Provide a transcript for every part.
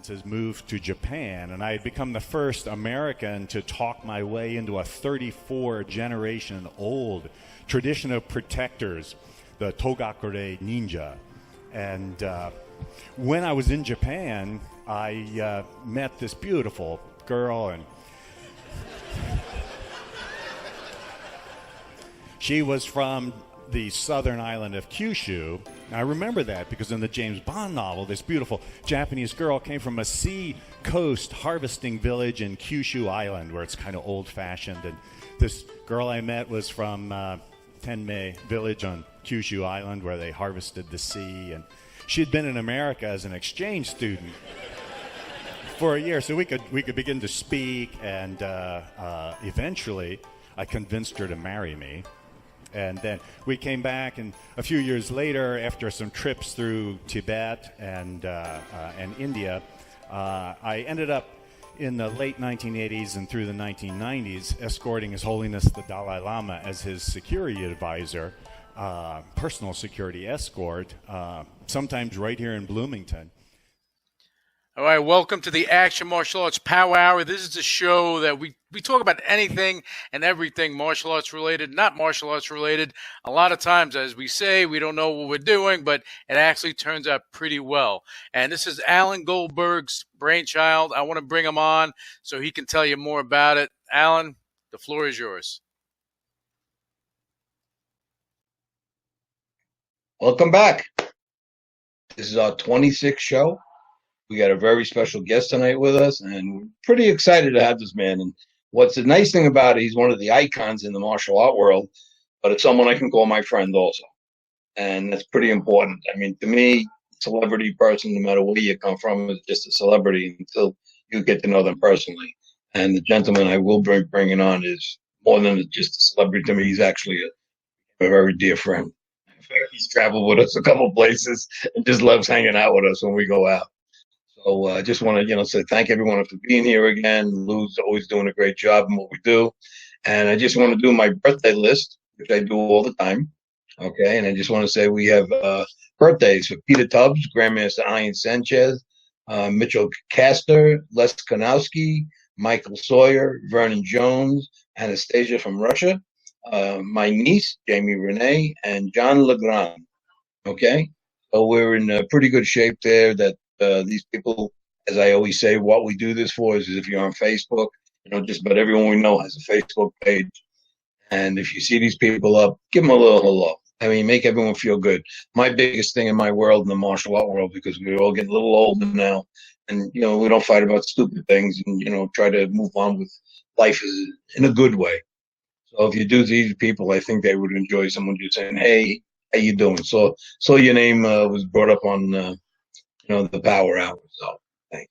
parents had moved to Japan, and I had become the first American to talk my way into a 34-generation-old tradition of protectors, the Togakure Ninja. And when I was in Japan, I met this beautiful girl, and she was from the southern island of Kyushu. I remember that because in the James Bond novel, this beautiful Japanese girl came from a sea coast harvesting village in Kyushu Island, where it's kind of old-fashioned. And this girl I met was from Tenmei village on Kyushu Island, where they harvested the sea. And she had been in America as an exchange student for a year, so we could begin to speak. And eventually, I convinced her to marry me. And then we came back, and a few years later, after some trips through Tibet and India, I ended up in the late 1980s and through the 1990s escorting His Holiness the Dalai Lama as his security advisor, personal security escort, sometimes right here in Bloomington. All right, welcome to the Action Martial Arts Power Hour. This is a show that we talk about anything and everything martial arts related, not martial arts related. A lot of times, as we say, we don't know what we're doing, but it actually turns out pretty well. And this is Alan Goldberg's brainchild. I want to bring him on so he can tell you more about it. Alan, the floor is yours. Welcome back. This is our 26th show. We got a very special guest tonight with us, and we're pretty excited to have this man. And what's the nice thing about it, he's one of the icons in the martial art world, but it's someone I can call my friend also. And that's pretty important. I mean, to me, celebrity person, no matter where you come from, is just a celebrity until you get to know them personally. And the gentleman I will be bringing on is more than just a celebrity to me. He's actually a very dear friend. In fact, he's traveled with us a couple places and just loves hanging out with us when we go out. So I just want to, say thank everyone for being here again. Lou's always doing a great job in what we do. And I just want to do my birthday list, which I do all the time. Okay. And I just want to say we have birthdays for Peter Tubbs, Grandmaster Ian Sanchez, Mitchell Castor, Les Konowski, Michael Sawyer, Vernon Jones, Anastasia from Russia, my niece, Jamie Renee, and John Legrand. Okay. So we're in pretty good shape there that these people, as I always say, what we do this for is if you're on Facebook, just about everyone we know has a Facebook page. And if you see these people up, give them a little hello. I mean, make everyone feel good. My biggest thing in my world, in the martial art world, because we're all getting a little older now, and, we don't fight about stupid things and, try to move on with life in a good way. So if you do these people, I think they would enjoy someone just saying, hey, how you doing? So your name was brought up on the Power Hour. So thanks.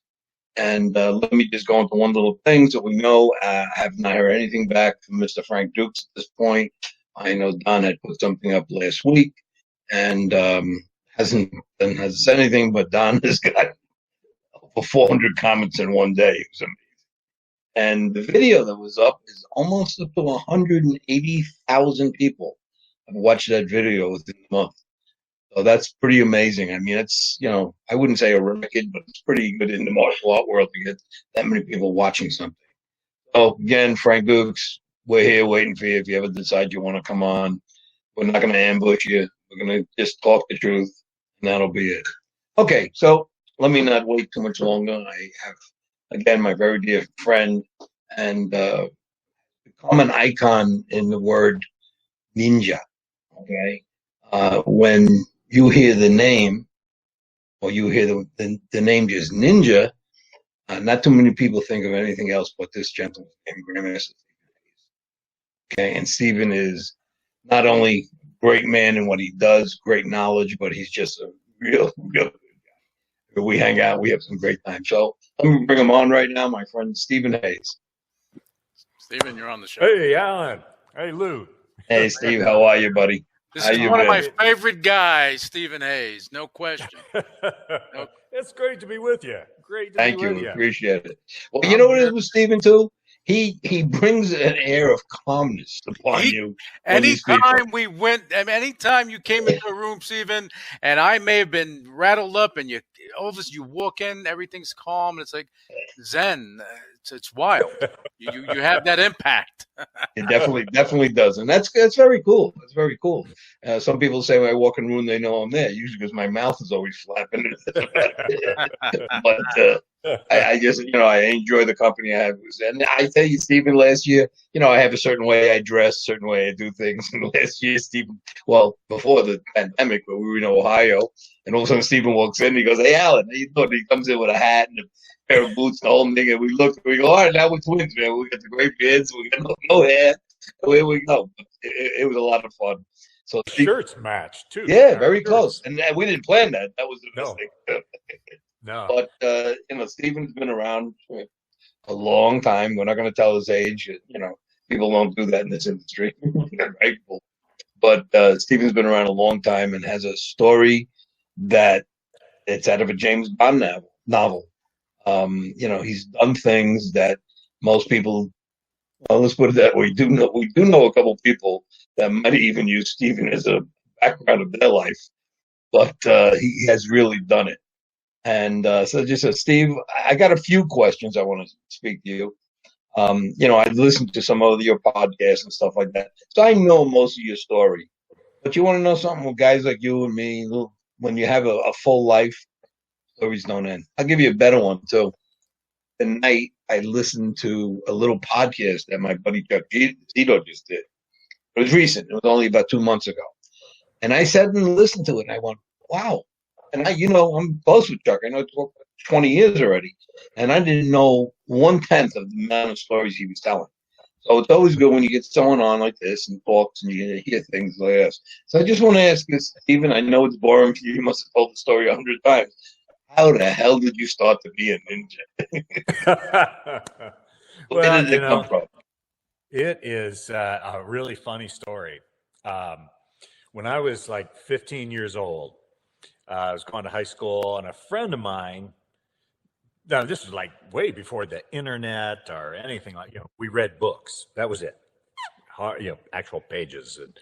And let me just go into one little thing so we know. I have not heard anything back from Mr. Frank Dukes at this point. I know Don had put something up last week and hasn't said anything, but Don has got over 400 comments in one day. It was amazing. And the video that was up is almost up to 180,000 people have watched that video within a month. So that's pretty amazing. I mean, it's, I wouldn't say a record, but it's pretty good in the martial art world to get that many people watching something. So again, Frank Dukes, we're here waiting for you. If you ever decide you want to come on, we're not going to ambush you. We're going to just talk the truth, and that'll be it. Okay, so let me not wait too much longer. I have, again, my very dear friend and become an icon in the word ninja. Okay, when you hear the name, or you hear the name just Ninja, not too many people think of anything else but this gentleman named Grandmaster Stephen Hayes. Okay, and Stephen is not only a great man in what he does, great knowledge, but he's just a real good guy. We hang out, we have some great time. So let me bring him on right now, my friend Stephen Hayes. Stephen, you're on the show. Hey, Alan. Hey, Lou. Hey, Steve, how are you, buddy? This is one of my favorite guys, Stephen Hayes. No question. It's great to be with you. Great to Thank be with you. you. Appreciate it. Well, you know what it is with Stephen, too? he brings an air of calmness upon you when you speak to him. Anytime you came into a room, Stephen, and I may have been rattled up, and all of a sudden you walk in, everything's calm, and it's like Zen. It's wild. You have that impact. It definitely does, and that's very cool. That's very cool. Some people say when I walk in a room, they know I'm there. Usually because my mouth is always flapping. But I just, I enjoy the company I have. And I tell you, Stephen, last year, I have a certain way I dress, a certain way I do things. And last year, Stephen, well, before the pandemic, but we were in Ohio, and all of a sudden Stephen walks in, he goes, "Hey, Alan, how you doing?" He comes in with a hat and a pair of boots, the whole thing, and we go, "All right, now we're twins, man. We got the great beards, we got no hair. Away we go." It was a lot of fun. So shirts matched too. Yeah, very close. And we didn't plan that. That was the mistake. No. But Stephen's been around for a long time. We're not going to tell his age. People don't do that in this industry, right? But Stephen's been around a long time and has a story that it's out of a James Bond novel. He's done things that most people. Well, let's put it that way. We do know a couple people that might even use Stephen as a background of their life, but he has really done it. And so just Steve, I got a few questions I want to speak to you. I listened to some of your podcasts and stuff like that, so I know most of your story. But you want to know something with guys like you and me, when you have a full life, stories don't end. I'll give you a better one too. Tonight, I listened to a little podcast that my buddy Chuck Zito just did. It was recent. It was only about 2 months ago. And I sat and listened to it, and I went, wow. And I'm close with Chuck. I know it's 20 years already. And I didn't know 1/10 of the amount of stories he was telling. So it's always good when you get someone on like this and talks and you hear things like this. So I just want to ask you, Stephen, I know it's boring for you. You must have told the story 100 times. How the hell did you start to be a ninja? Where did it come from? It is a really funny story. When I was like 15 years old, I was going to high school, and a friend of mine, now this was like way before the internet or anything like, we read books. That was it. Actual pages. And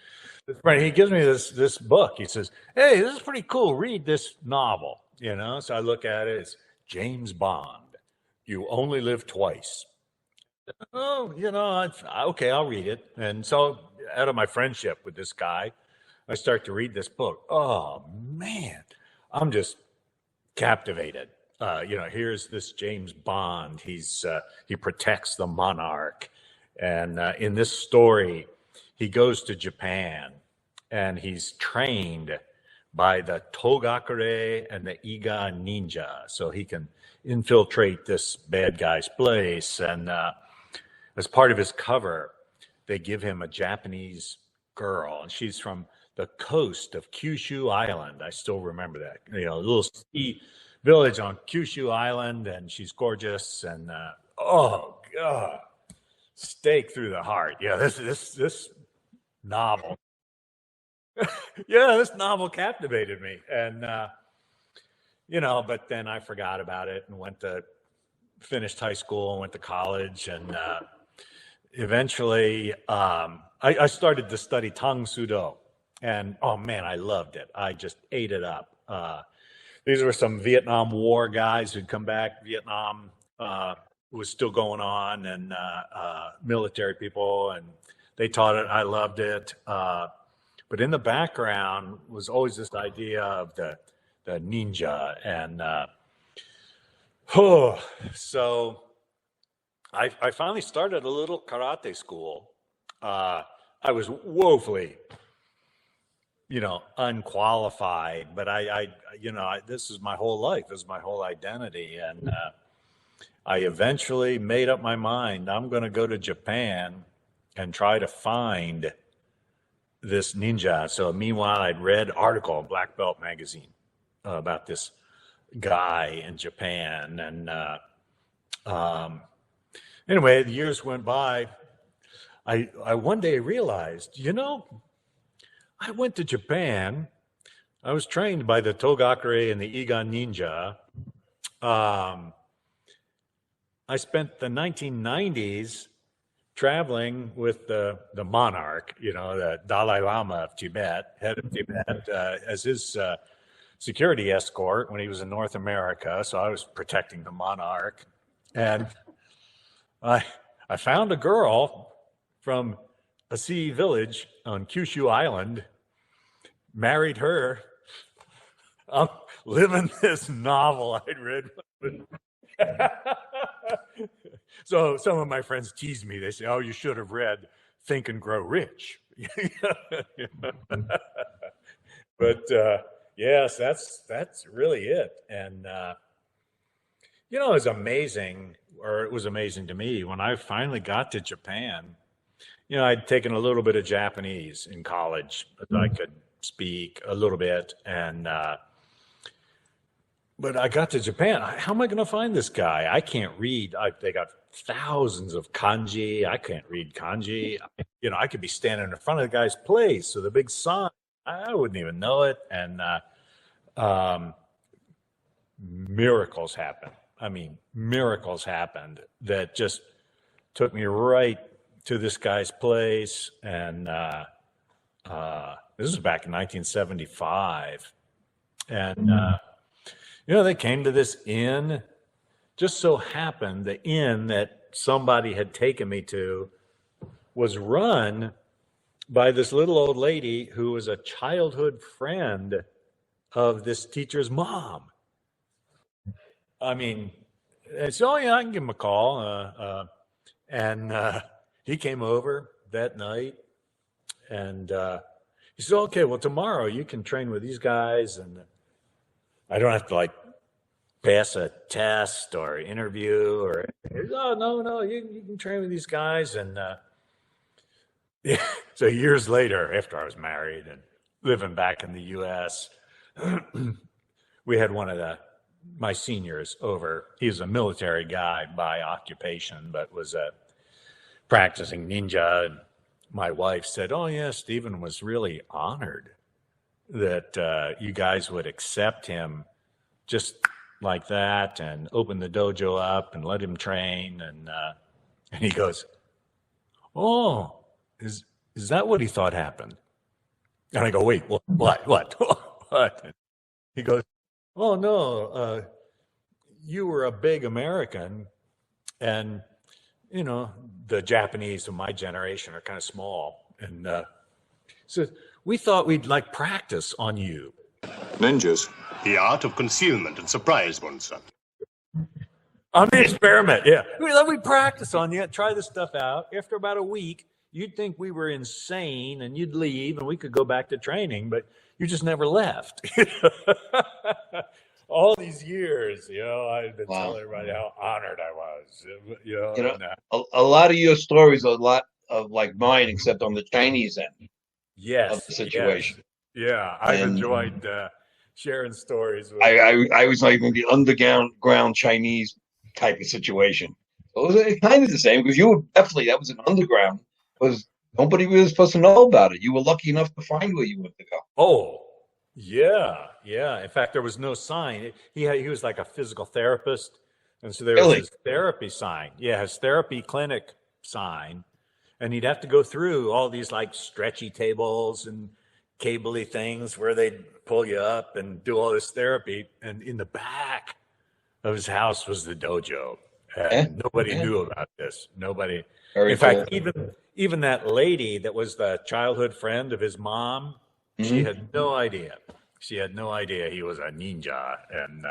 he gives me this book. He says, "Hey, this is pretty cool. Read this novel." So I look at it. It's James Bond. You Only Live Twice. Oh, okay, I'll read it. And so out of my friendship with this guy, I start to read this book. Oh, man, I'm just captivated. Here's this James Bond. He protects the monarch. And in this story, he goes to Japan, and he's trained by the Togakure and the Iga Ninja, so he can infiltrate this bad guy's place. And as part of his cover, they give him a Japanese girl, and she's from the coast of Kyushu Island. I still remember that, a little ski village on Kyushu Island, and she's gorgeous. And oh God, stake through the heart. Yeah, this novel. This novel captivated me. And, but then I forgot about it and finished high school and went to college. And eventually I started to study Tang Sudo. And, oh, man, I loved it. I just ate it up. These were some Vietnam War guys who'd come back. Vietnam was still going on, and military people. And they taught it. I loved it. But in the background was always this idea of the ninja. And so I finally started a little karate school. I was woefully, unqualified, but this is my whole life. This is my whole identity. And I eventually made up my mind. I'm going to go to Japan and try to find this ninja. So meanwhile, I'd read an article in Black Belt magazine about this guy in Japan. And anyway, the years went by. I one day realized, I went to Japan. I was trained by the Togakure and the Iga Ninja. I spent the 1990s traveling with the monarch, the Dalai Lama of Tibet, head of Tibet, as his security escort when he was in North America. So I was protecting the monarch, and I found a girl from a sea village on Kyushu Island, married her. I'm living this novel I'd read. So some of my friends tease me. They say, "Oh, you should have read Think and Grow Rich." But yes, that's really it. And it was amazing, or it was amazing to me when I finally got to Japan. I'd taken a little bit of Japanese in college, but I could speak a little bit, and but I got to Japan. How am I going to find this guy? I can't read. They got thousands of kanji. I can't read kanji. I could be standing in front of the guy's place with a big sign. I wouldn't even know it. And miracles happened. I mean, miracles happened that just took me right to this guy's place. And this was back in 1975. And, they came to this inn. Just so happened the inn that somebody had taken me to was run by this little old lady who was a childhood friend of this teacher's mom. I mean, so yeah, I can give him a call. And he came over that night, and he said, "Okay, well, tomorrow you can train with these guys, and I don't have to pass a test or interview or." "Oh, no, you can train with these guys." And yeah, so years later, after I was married and living back in the U.S., we had one of my seniors over. He was a military guy by occupation, but was practicing ninja. And my wife said, "Oh yeah, Stephen was really honored that you guys would accept him just like that and open the dojo up and let him train." And he goes, "Oh, is that what he thought happened?" And I go, "Wait, what? What?" He goes, "Oh no, you were a big American, and the Japanese of my generation are kind of small, and so we thought we'd practice on you." Ninjas. The art of concealment and surprise oneself. On the experiment, yeah. We practice on you, try this stuff out. After about a week, you'd think we were insane, and you'd leave, and we could go back to training, but you just never left. All these years, I've been telling everybody how honored I was. A lot of your stories are a lot of like mine, except on the Chinese end of the situation. Yes. Yeah, I've enjoyed sharing stories. I was like in the underground Chinese type of situation. It was kind of the same because you were definitely, that was an underground, because nobody was supposed to know about it. You were lucky enough to find where you wanted to go. Oh, yeah. In fact, there was no sign. He was like a physical therapist, and so there was his therapy sign. Yeah, his therapy clinic sign, and he'd have to go through all these stretchy tables and cable-y things where they'd pull you up and do all this therapy. And in the back of his house was the dojo. Nobody knew about this. Nobody. In fact, even that lady that was the childhood friend of his mom, she had no idea. She had no idea he was a ninja. And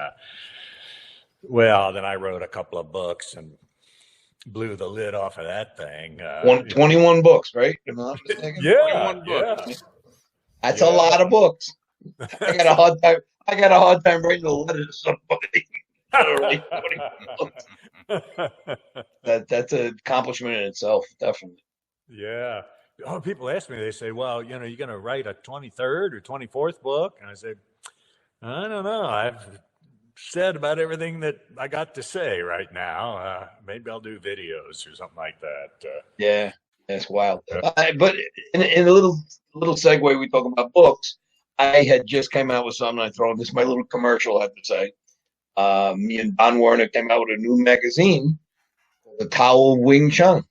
then I wrote a couple of books and blew the lid off of that thing. 21 books, right? Am I not mistaken? Yeah, 21 books. yeah. That's a lot of books. I got a hard time writing a letter to somebody. That's an accomplishment in itself, definitely. Yeah. Oh, people ask me, they say, "Well, you're going to write a 23rd or 24th book?" And I say, "I don't know. I've said about everything that I got to say right now. Maybe I'll do videos or something like that." Yeah, that's wild. But in a little segue, we talk about books. I had just came out with something. I throw this my little commercial, I have to say. Me and Don Werner came out with a new magazine, The Tao of Wing Chun.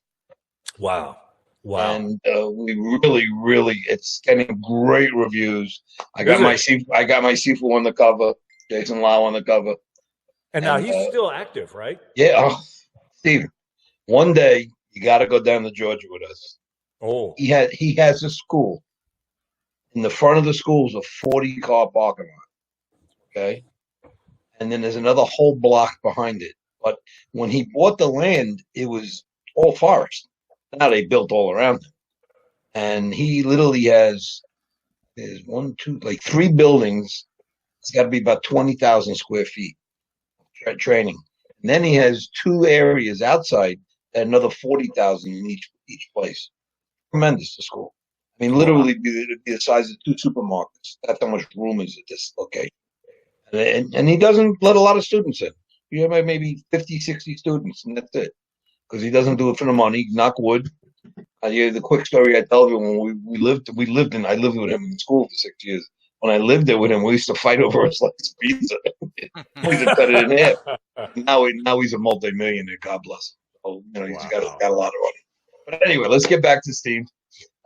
Wow. Wow. And we really, it's getting great reviews. I got my Sifu on the cover, Jason Lau on the cover. And now he's still active, right? Yeah, Steve. One day you got to go down to Georgia with us. Oh, He has a school. In the front of the school is a 40-car parking lot. Okay, and then there's another whole block behind it. But when he bought the land, it was all forest. Now they built all around it, and he literally has one, two, like 3 buildings. It's got to be about 20,000 square feet training. And then he has 2 areas outside at another 40,000 in each place. Tremendous, the school. I mean, literally be the size of 2 supermarkets. That's how much room is at this location. And he doesn't let a lot of students in. You have maybe 50, 60 students, and that's it. Because he doesn't do it for the money. Knock wood. The quick story I tell you, when I lived with him in school for 6 years. When I lived there with him, we used to fight over a slice of pizza. We used to cut it in half. Now he's a multi-millionaire. God bless him. So, he's got a lot of money. But anyway, let's get back to Steve.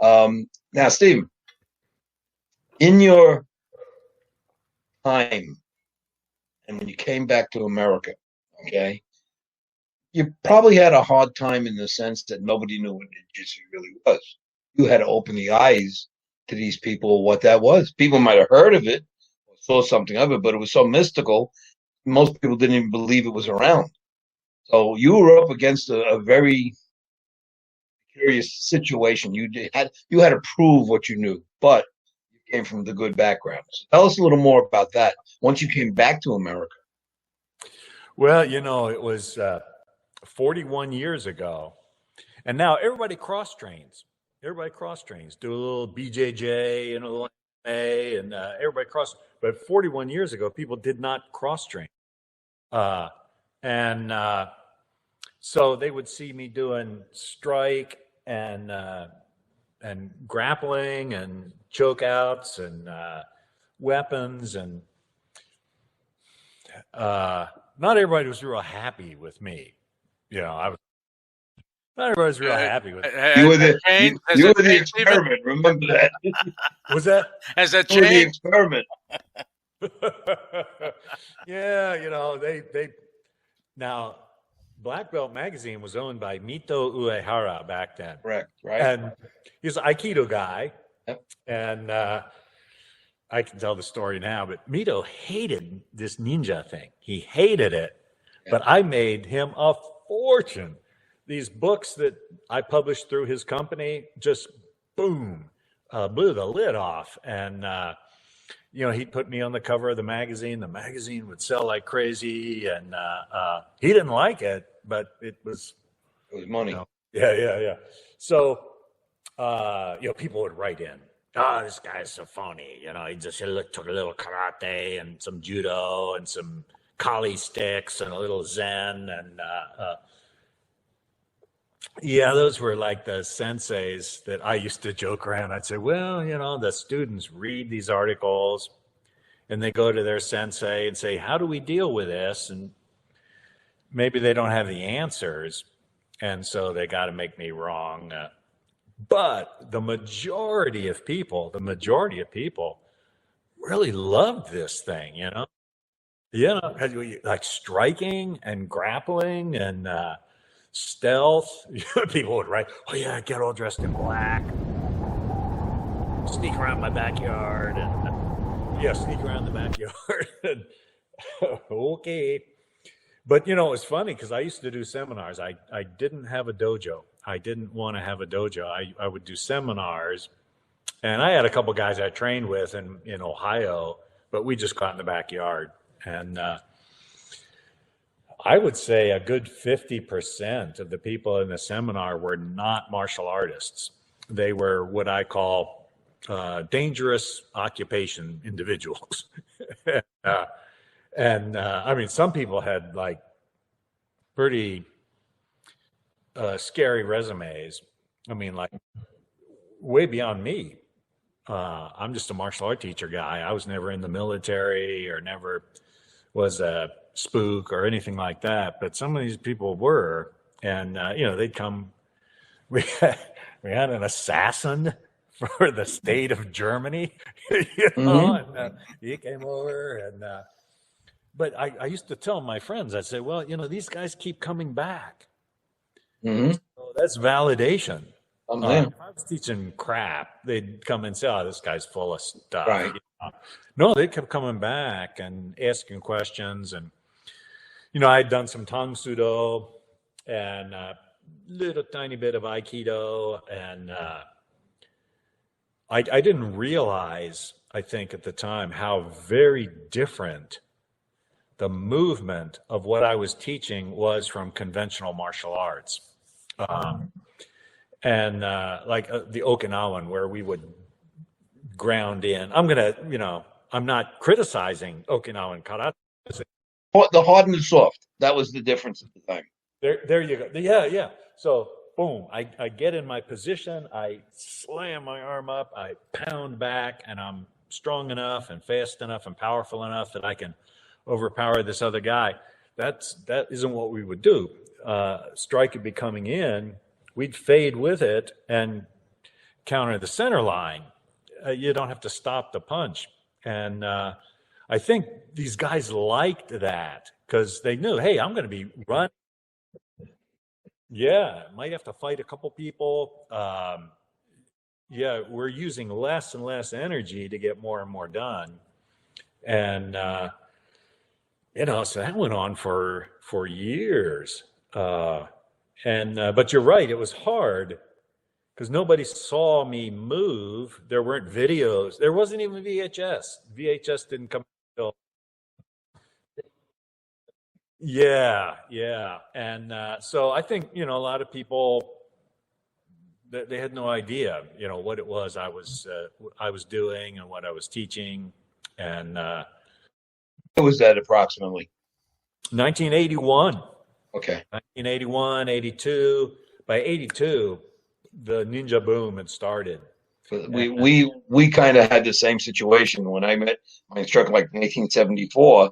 Now, Steve, in your time and when you came back to America, okay, you probably had a hard time in the sense that nobody knew what ninjutsu really was. You had to open the eyes to these people what that was. People might have heard of it or saw something of it, but it was so mystical, most people didn't even believe it was around. So you were up against a very curious situation. You had to prove what you knew, but you came from the good background. So tell us a little more about that once you came back to America. Well, it was 41 years ago, and now everybody cross trains. Everybody cross trains, do a little BJJ and a little MMA, and everybody cross. But 41 years ago, people did not cross train, and so they would see me doing strike and grappling and choke outs and weapons, and not everybody was real happy with me. Not everybody's real happy with it. You were the experiment. Remember that? Was that? Has that You were the changed? experiment. Yeah, they now Black Belt Magazine was owned by Mito Uehara back then. Correct, right? And he was an Aikido guy. Yep. And I can tell the story now, but Mito hated this ninja thing. He hated it. Yep. But I made him a fortune. These books that I published through his company just, boom, blew the lid off. And, he'd put me on the cover of the magazine. The magazine would sell like crazy. And he didn't like it, but it was money. Yeah. So, people would write in, oh, this guy's so phony. He took a little karate and some judo and some kali sticks and a little zen. And, those were like the senseis that I used to joke around. I'd say, well, the students read these articles and they go to their sensei and say, how do we deal with this? And maybe they don't have the answers. And so they got to make me wrong. But the majority of people really loved this thing, like striking and grappling and stealth. People would write, oh yeah, get all dressed in black, sneak around my backyard, and sneak around the backyard. And, okay. But it was funny because I used to do seminars. I didn't have a dojo. I didn't want to have a dojo. I would do seminars, and I had a couple guys I trained with in Ohio, but we just got in the backyard. And I would say a good 50% of the people in the seminar were not martial artists. They were what I call dangerous occupation individuals. Some people had like pretty scary resumes. Like way beyond me. I'm just a martial art teacher guy. I was never in the military or never was a spook or anything like that. But some of these people were, and they'd come we had an assassin for the state of Germany, and he came over, and but I used to tell my friends, I'd say, well, these guys keep coming back. So that's validation. If I was teaching crap, they'd come and say, oh, this guy's full of stuff. Right. No, they kept coming back and asking questions. And, I'd done some Tang Sudo and a little tiny bit of Aikido. And I didn't realize, I think at the time, how very different the movement of what I was teaching was from conventional martial arts. And the Okinawan, where we would ground in. I'm not criticizing Okinawan karate. The hard and the soft. That was the difference at the time. There you go. Yeah. So, boom, I get in my position, I slam my arm up, I pound back, and I'm strong enough and fast enough and powerful enough that I can overpower this other guy. That isn't what we would do. Strike would be coming in, we'd fade with it and counter the center line. You don't have to stop the punch. And I think these guys liked that because they knew, hey, I'm going to be running. Yeah, might have to fight a couple people. We're using less and less energy to get more and more done. And, so that went on for years. But you're right, it was hard because nobody saw me move. There weren't videos. There wasn't even VHS. VHS didn't come until. Yeah. And so I think, a lot of people, they had no idea, what it was I was doing and what I was teaching. And What was that approximately? 1981. Okay. 1981, 82. By 82, the ninja boom had started. We kind of had the same situation when I met my instructor, like 1974.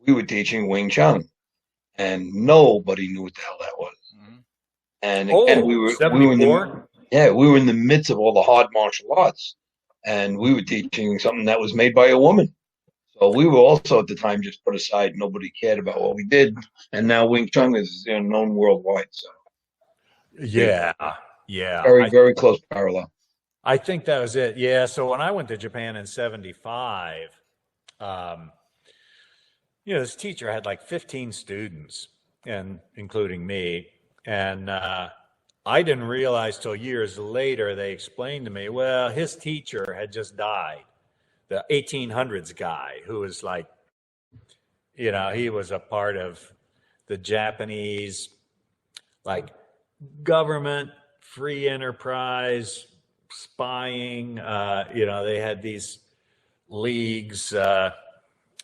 We were teaching Wing Chun, and nobody knew what the hell that was. And again, we were in the midst of all the hard martial arts, and we were teaching something that was made by a woman. So we were also at the time just put aside. Nobody cared about what we did, and now Wing Chun is known worldwide. So yeah, very very close parallel. I think that was it. Yeah. So when I went to Japan in '75, this teacher had like 15 students, and including me, and I didn't realize till years later they explained to me, well, his teacher had just died. The 1800s guy who was like, he was a part of the Japanese, like, government, free enterprise, spying. They had these leagues,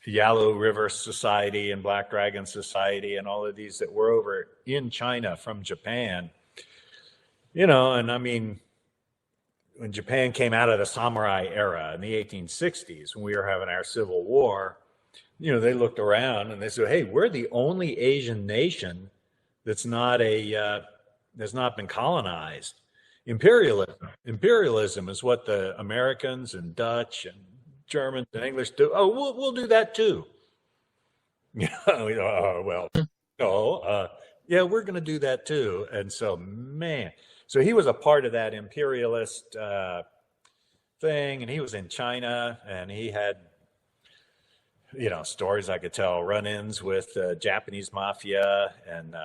Yellow River Society and Black Dragon Society and all of these that were over in China from Japan. And I mean, when Japan came out of the samurai era in the 1860s, when we were having our civil war, they looked around and they said, hey, we're the only Asian nation that's not been colonized. Imperialism is what the Americans and Dutch and Germans and English do. Oh, we'll do that too. We're going to do that too. And so, man. So he was a part of that imperialist thing, and he was in China, and he had, stories I could tell, run-ins with Japanese mafia and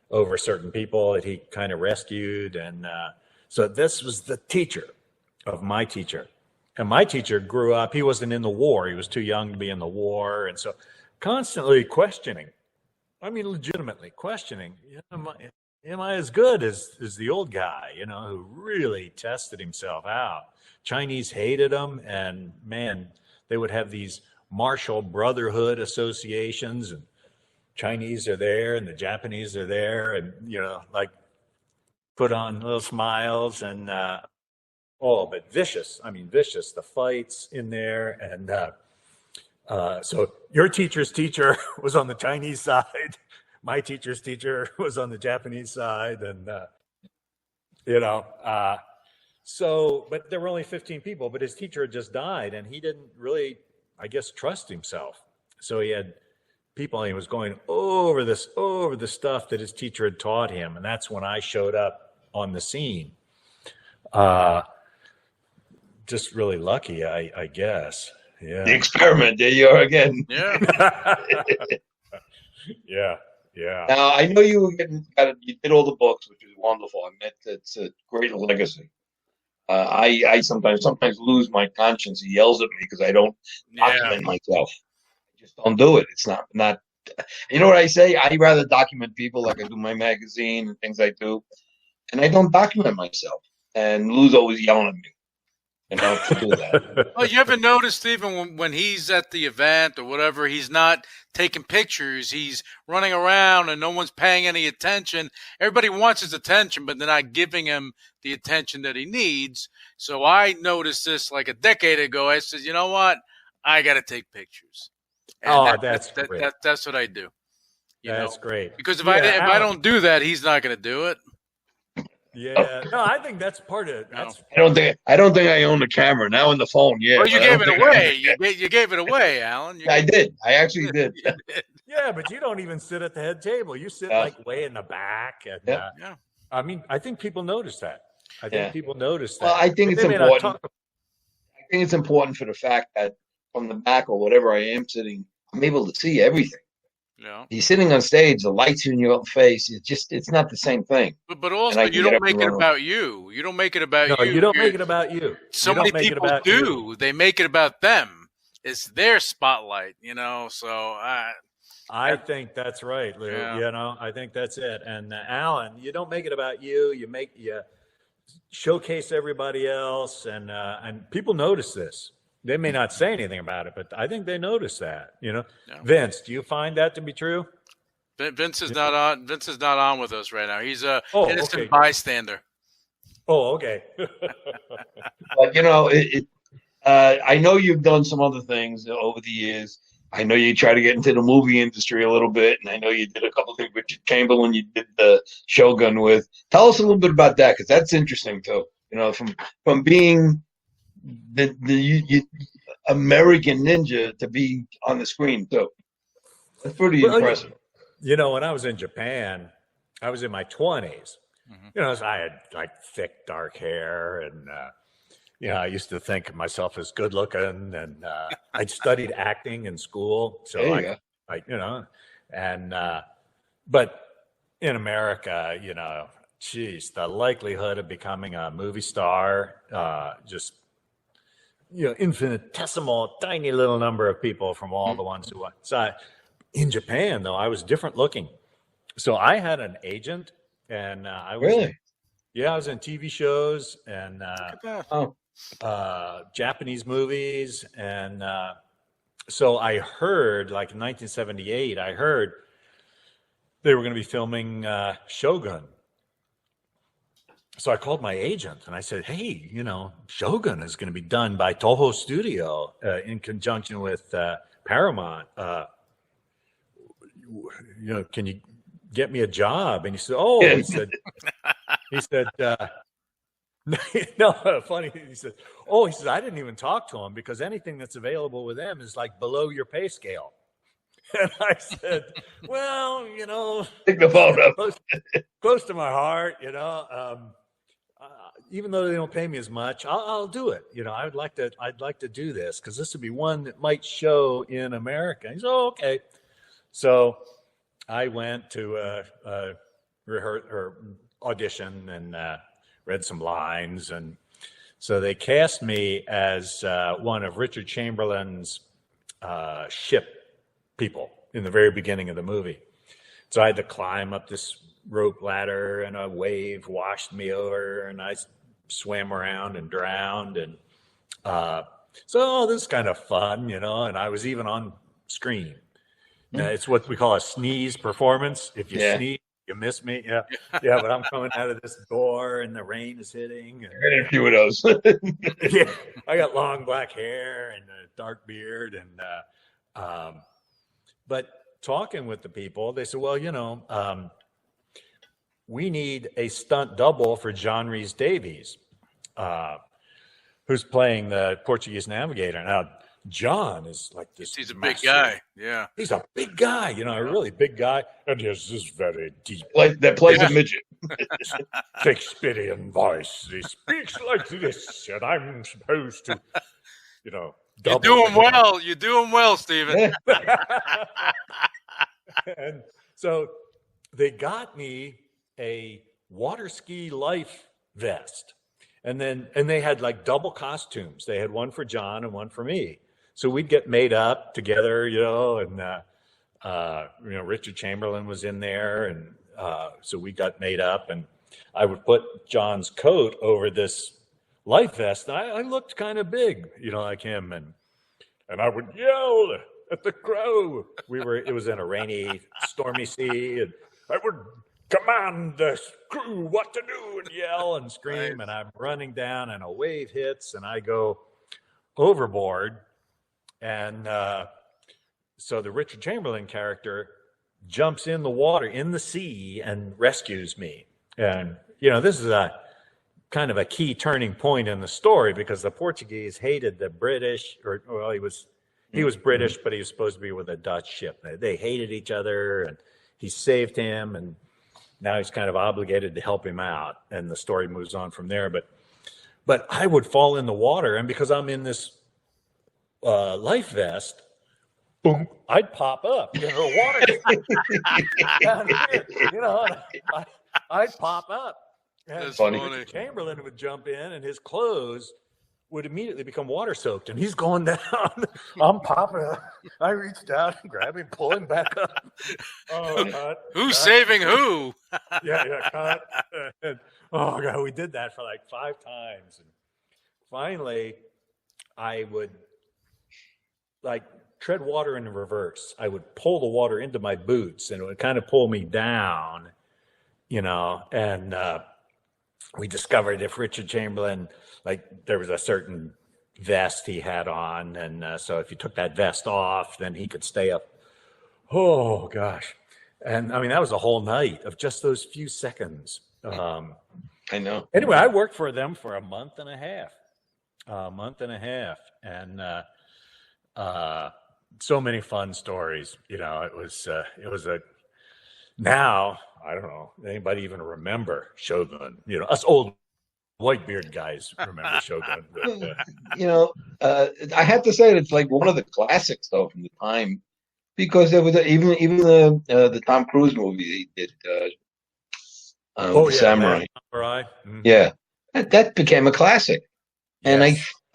over certain people that he kind of rescued. And so this was the teacher of my teacher. And my teacher grew up, he wasn't in the war. He was too young to be in the war. And so constantly questioning, legitimately questioning, am I as good as the old guy, who really tested himself out? Chinese hated him, and man, they would have these martial brotherhood associations, and Chinese are there and the Japanese are there, and put on little smiles and but vicious. Vicious. The fights in there, and so your teacher's teacher was on the Chinese side. my teacher's teacher was on the Japanese side, and so, but there were only 15 people, but his teacher had just died, and he didn't really, I guess, trust himself. So he had people, and he was going over the stuff that his teacher had taught him, and that's when I showed up on the scene. Just really lucky, I guess. Yeah. The experiment. There you are again. Yeah. Yeah. Now I know you did all the books, which is wonderful. I mean, it's a great legacy. I sometimes lose my conscience. He yells at me because I don't document myself. I just don't do it. It's not. You know what I say? I rather document people, like I do my magazine and things I do, and I don't document myself. And Lou's always yelling at me. And I don't do that. Well, you ever notice, Stephen, when he's at the event or whatever, he's not taking pictures. He's running around and no one's paying any attention. Everybody wants his attention, but they're not giving him the attention that he needs. So I noticed this like a decade ago. I said, you know what? I got to take pictures. And that's great. That's what I do. That's great. Because if I don't do that, he's not going to do it. Yeah, no, I think that's part of it. I don't think I own the camera now in the phone. Yeah, well, you gave it away. You gave it away, Alan. I did. I actually did. Yeah, but you don't even sit at the head table. You sit like way in the back. And, I mean, I think people notice that. I think people notice that. Well, I think it's important. I think it's important for the fact that from the back or whatever I am sitting, I'm able to see everything. Yeah. He's sitting on stage, the lights in your face. It's not the same thing. But also, you don't make it about you. You don't make it about you. No, you don't make it about you. So many people do. They make it about them. It's their spotlight, So I think that's right, Lou. Yeah. I think that's it. And Alan, you don't make it about you. You showcase everybody else, and people notice this. They may not say anything about it, but I think they notice that. Yeah. Vince, do you find that to be true? Vince is not on. Vince is not on with us right now. He's a innocent bystander. Oh, okay. But I know you've done some other things over the years. I know you try to get into the movie industry a little bit, and I know you did a couple of things with Richard Chamberlain. You did the Shogun with. Tell us a little bit about that, because that's interesting too. From being the American ninja to be on the screen too. That's pretty impressive. When I was in Japan, I was in my 20s. Mm-hmm. So I had like thick dark hair, and I used to think of myself as good looking, and I'd studied acting in school. So but in America, the likelihood of becoming a movie star, just infinitesimal, tiny little number of people from all the ones who went. So in Japan, though, I was different looking. So I had an agent, and I was I was in TV shows and Japanese movies, and so I heard, like in 1978, I heard they were going to be filming Shogun. So I called my agent and I said, hey, Shogun is going to be done by Toho Studio in conjunction with Paramount. Can you get me a job? And he said, he said, no, funny. He said, I didn't even talk to him because anything that's available with them is like below your pay scale. And I said, well, take the phone up. Close to my heart, even though they don't pay me as much, I'll do it. I'd like to do this because this would be one that might show in America. He said, oh, okay. So I went to rehearse or audition and read some lines, and so they cast me as one of Richard Chamberlain's ship people in the very beginning of the movie. So I had to climb up this rope ladder, and a wave washed me over, and I swam around and drowned, and so this is kind of fun, and I was even on screen. It's what we call a sneeze performance. If you sneeze, you miss me. Yeah, but I'm coming out of this door, and the rain is hitting. And a few of those. Yeah, I got long black hair and a dark beard, and but talking with the people, they said, well, we need a stunt double for John Rhys Davies, who's playing the Portuguese navigator. Now, John is like this. He's a massive, big guy. Yeah. He's a big guy, a really big guy. And he has this very deep, that plays a midget. Shakespearean voice. He speaks like this, and I'm supposed to, You're double doing him. well. You're doing well, Stephen. And so they got me a water ski life vest. And they had like double costumes. They had one for John and one for me. So we'd get made up together, and Richard Chamberlain was in there, and so we got made up, and I would put John's coat over this life vest. And I looked kind of big, like him, and I would yell at the crow. It was in a rainy, stormy sea, and I would command the crew what to do and yell and scream. And I'm running down, and a wave hits, and I go overboard. And so the Richard Chamberlain character jumps in the water, in the sea, and rescues me. And, this is a kind of a key turning point in the story, because the Portuguese hated the British, he was British, but he was supposed to be with a Dutch ship. They hated each other, and he saved him, and now he's kind of obligated to help him out. And the story moves on from there. But I would fall in the water, and because I'm in this life vest, boom, I'd pop up, water down here, I'd pop up. And That's funny. Chamberlain would jump in, and his clothes would immediately become water soaked, and he's going down. I'm popping up. I reach down and grab him, pull him back up. Oh, cut, Who's saving who? cut. And, oh God, we did that for like 5 times, and finally, I would tread water in reverse. I would pull the water into my boots, and it would kind of pull me down, and we discovered if Richard Chamberlain, there was a certain vest he had on, and so if you took that vest off, then he could stay up. Oh gosh. And I mean, that was a whole night of just those few seconds. I know. Anyway, I worked for them for a month and a half, and so many fun stories. It was now, I don't know, anybody even remember Shogun? Us old white-beard guys remember Shogun. But, I have to say it's like one of the classics, though, from the time, because there was even the Tom Cruise movie he did, Samurai. Mm-hmm. Yeah, that became a classic. Yes. And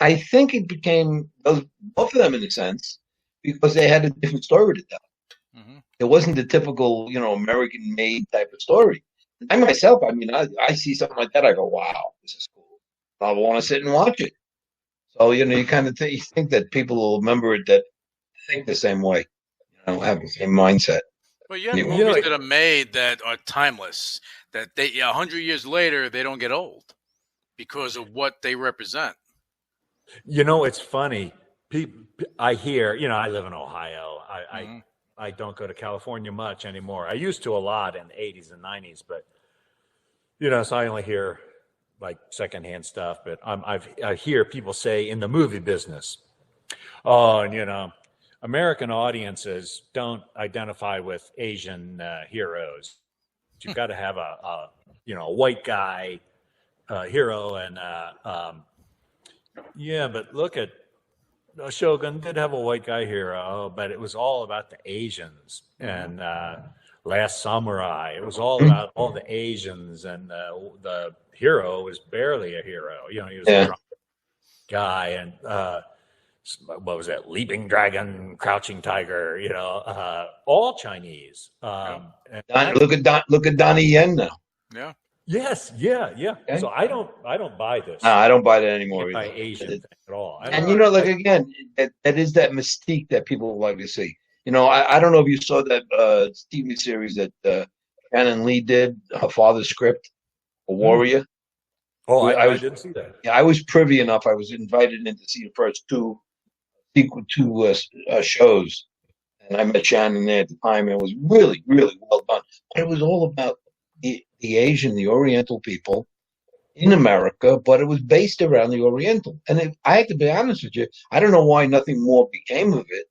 I think it became both of them in a sense, because they had a different story to tell. Mm-hmm. It wasn't the typical, American-made type of story. I myself, I see something like that, I go, wow, this is cool. I want to sit and watch it. So, you kind of you think that people will remember it that think the same way, have the same mindset. Well, you have movies that are made that are timeless, that 100 years later, they don't get old because of what they represent. It's funny. I hear, I live in Ohio. I don't go to California much anymore. I used to a lot in the 80s and 90s, but, so I only hear secondhand stuff. But I hear people say in the movie business, American audiences don't identify with Asian heroes. You've got to have a white guy hero, and but look at Shogun did have a white guy hero, but it was all about the Asians. And Last Samurai, it was all about all the Asians, and the hero was barely a hero. He was a drunk guy, and what was that? Leaping Dragon, Crouching Tiger, all Chinese. Look at Donnie Yen now. Yeah. Yes, yeah. Okay. So I don't buy this. No, I don't buy that anymore. By Asian thing at all. And again, that is that mystique that people like to see. I don't know if you saw that TV series that Shannon Lee did, her father's script, A Warrior. Oh, I didn't see that. Yeah, I was privy enough. I was invited in to see the first two shows, and I met Shannon there at the time, and it was really, really well done. But it was all about the Asian, the Oriental people in America, but it was based around the Oriental. And I have to be honest with you, I don't know why nothing more became of it,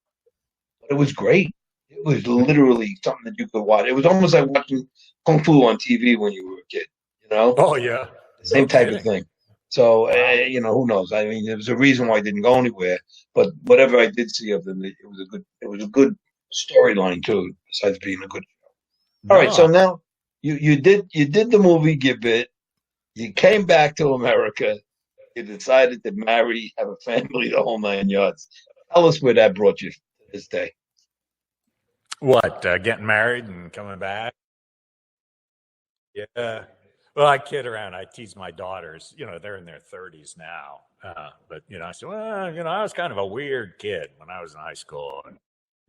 but it was great. It was literally something that you could watch. It was almost like watching Kung Fu on TV when you were a kid, you know? Oh yeah, The same no type kidding. of thing. So, Wow. who knows? I mean, there was a reason why I didn't go anywhere, but whatever I did see of them, it was a good storyline too, besides being a good. All right, so No, now you did the movie Gibbet. You came back to America. You decided to marry, have a family, the whole 9 yards. Tell us where that brought you to this day. what? Getting married and coming back? Yeah. Well, I kid around. I tease my daughters. They're in their 30s now. But I said, well, I was kind of a weird kid when I was in high school. And,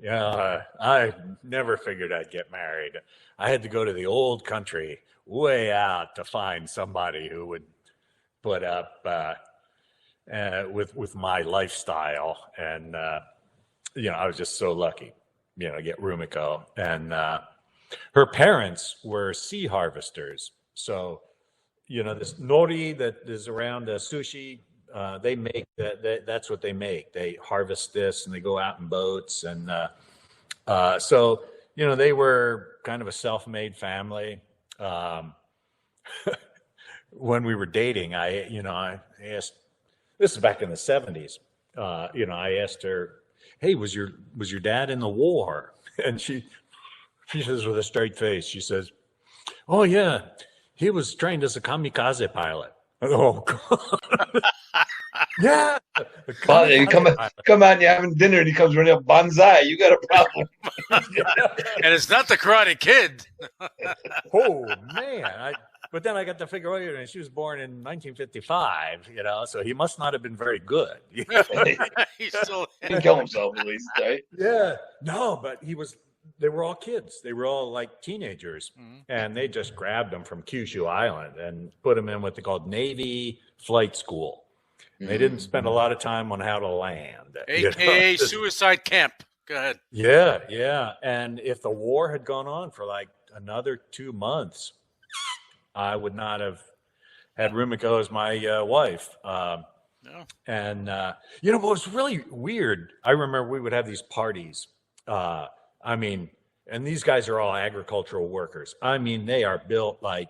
I never figured I'd get married. I had to go to the old country, way out, to find somebody who would put up with my lifestyle. And I was just so lucky, to get Rumiko. And her parents were sea harvesters. So, this nori that is around sushi, they make that's what they make. They harvest this and they go out in boats. And so, they were kind of a self-made family. When we were dating, I asked, this is back in the 70s. I asked her, hey, was your dad in the war? And she says with a straight face, she says, oh yeah, he was trained as a kamikaze pilot. Oh God. Yeah. But you come out and you're having dinner and he comes running up, bonsai, you got a problem. And it's not the Karate Kid. Oh man. But then I got to figure out, she was born in 1955, so he must not have been very good. He didn't kill himself, at least, right? Yeah. No, but they were all kids. They were all like teenagers. Mm-hmm. And they just grabbed them from Kyushu Island and put them in what they called Navy Flight School. They didn't spend a lot of time on how to land. AKA suicide camp. Go ahead. Yeah. And if the war had gone on for like another 2 months, I would not have had Rumiko as my wife. No. And, what was really weird, I remember we would have these parties. And these guys are all agricultural workers. They are built like,